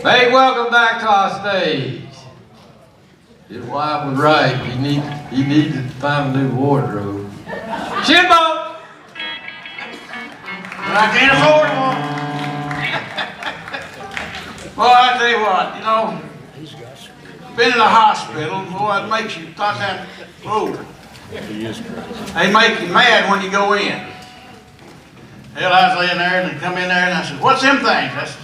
Hey, welcome back to our stage. His wife was right. He needed to find a new wardrobe. Shinnbone! But I can't afford one. Well, I tell you what, been in the hospital, boy, it makes you thought that, whoa. They make you mad when you go in. Hell, I was laying there and they come in there and I said, what's them things?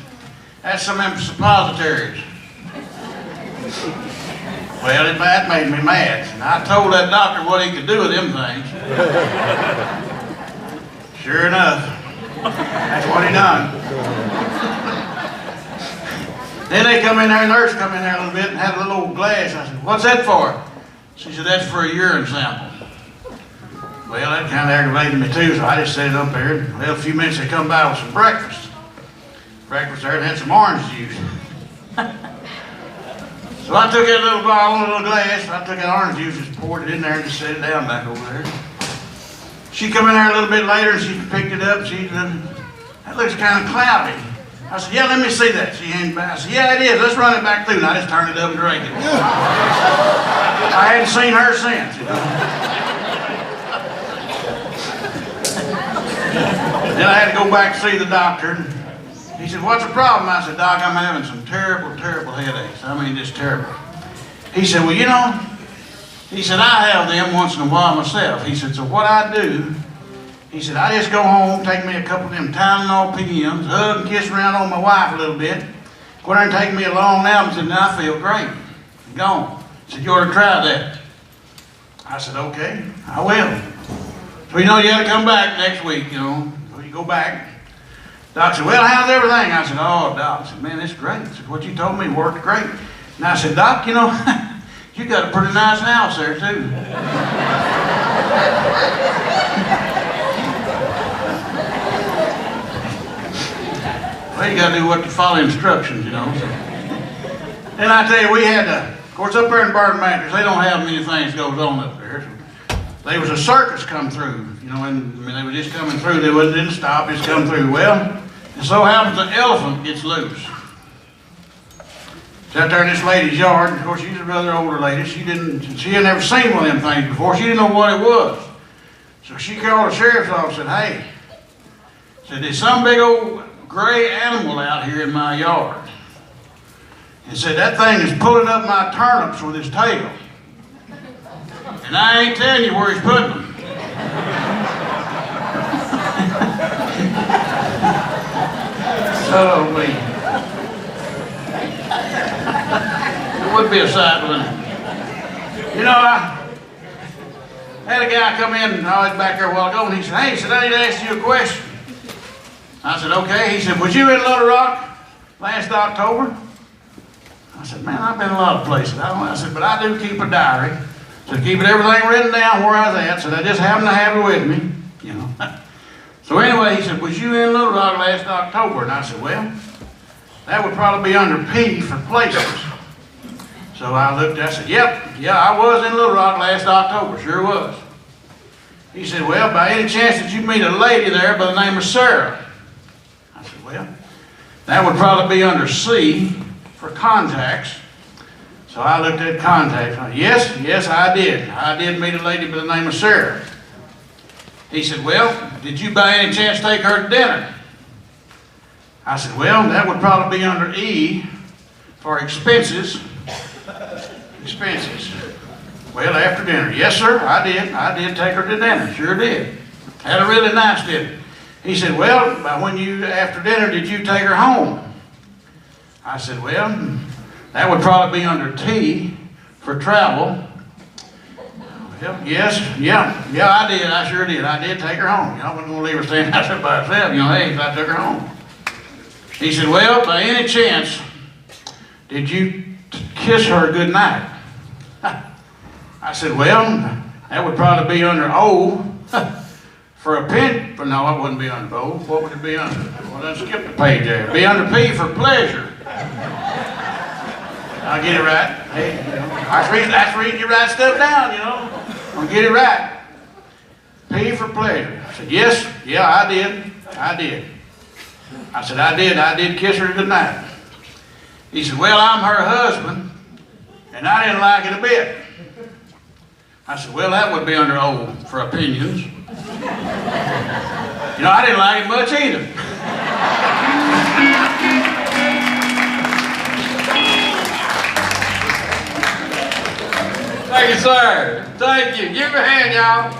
That's some of them suppositories. Well, that made me mad. And I told that doctor what he could do with them things. Sure enough, that's what he done. Then they come in there, nurse come in there a little bit and had a little old glass. I said, what's that for? She said, that's for a urine sample. Well, that kind of aggravated me too, so I just set it up there. Well, a few minutes they come by with some breakfast. Breakfast there and had some orange juice. So I took that little bottle, a little glass, I took that orange juice, just poured it in there and just set it down back over there. She come in there a little bit later and she picked it up. She said, that looks kind of cloudy. I said, yeah, let me see that. She handed back. I said, yeah, it is. Let's run it back through. And I just turned it up and drank it. I hadn't seen her since. Then I had to go back to see the doctor. He said, what's the problem? I said, Doc, I'm having some terrible, terrible headaches. I mean, just terrible. He said, well, he said, I have them once in a while myself. He said, so what I do, he said, I just go home, take me a couple of them Tylenol PMs, hug and kiss around on my wife a little bit, go there and take me a long nap and said, now I feel great. I'm gone. He said, you ought to try that. I said, okay, I will. So you got to come back next week, So you go back. Doc said, well, how's everything? I said, oh, Doc. I said, man, it's great. I said, what you told me worked great. And I said, Doc, you got a pretty nice house there, too. Well, you got to do what you follow instructions, So. And I tell you, we had of course, up there in Burton Mattress, they don't have many things goes on up there. So there was a circus come through, and they were just coming through. They didn't stop, just come through. Well, it so happens the elephant gets loose. It's out there in this lady's yard. Of course, she's a rather older lady. She had never seen one of them things before. She didn't know what it was. So she called the sheriff's office and said, hey, there's some big old gray animal out here in my yard. And said, that thing is pulling up my turnips with his tail. And I ain't telling you where he's putting them. Oh, man. It would be a sight, wouldn't it? I had a guy come in, I was back there a while ago, and he said, hey, I need to ask you a question. I said, okay. He said, was you in Little Rock last October? I said, man, I've been a lot of places. I said, but I do keep a diary. So keeping everything written down where I was at, so I just happened to have it with me, So anyway, he said, was you in Little Rock last October? And I said, well, that would probably be under P for places. So I looked, I said, yeah, I was in Little Rock last October, sure was. He said, well, by any chance did you meet a lady there by the name of Sarah? I said, well, that would probably be under C for contacts. So I looked at contacts. Yes, I did. I did meet a lady by the name of Sarah. He said, well, did you by any chance take her to dinner? I said, well, that would probably be under E for expenses. Expenses. Well, after dinner. Yes, sir, I did. I did take her to dinner. Sure did. Had a really nice dinner. He said, well, after dinner, did you take her home? I said, well, that would probably be under T for travel. Well, yes, I did. I sure did. I did take her home. I wasn't going to leave her standing out there by herself. Hey, I took her home. He said, well, by any chance, did you kiss her good night? I said, well, that would probably be under O for a pin. But no, it wouldn't be under O. What would it be under? Well, let's skip the page there. It'd be under P for pleasure. I'll get it right. Hey, that's the reason you write stuff down, I'll get it right. P for pleasure. I said, yes, I did. I said, I did kiss her goodnight. He said, well, I'm her husband, and I didn't like it a bit. I said, well, that would be under oath for opinions. You know, I didn't like it much either. Thank you, sir. Thank you. Give him a hand, y'all.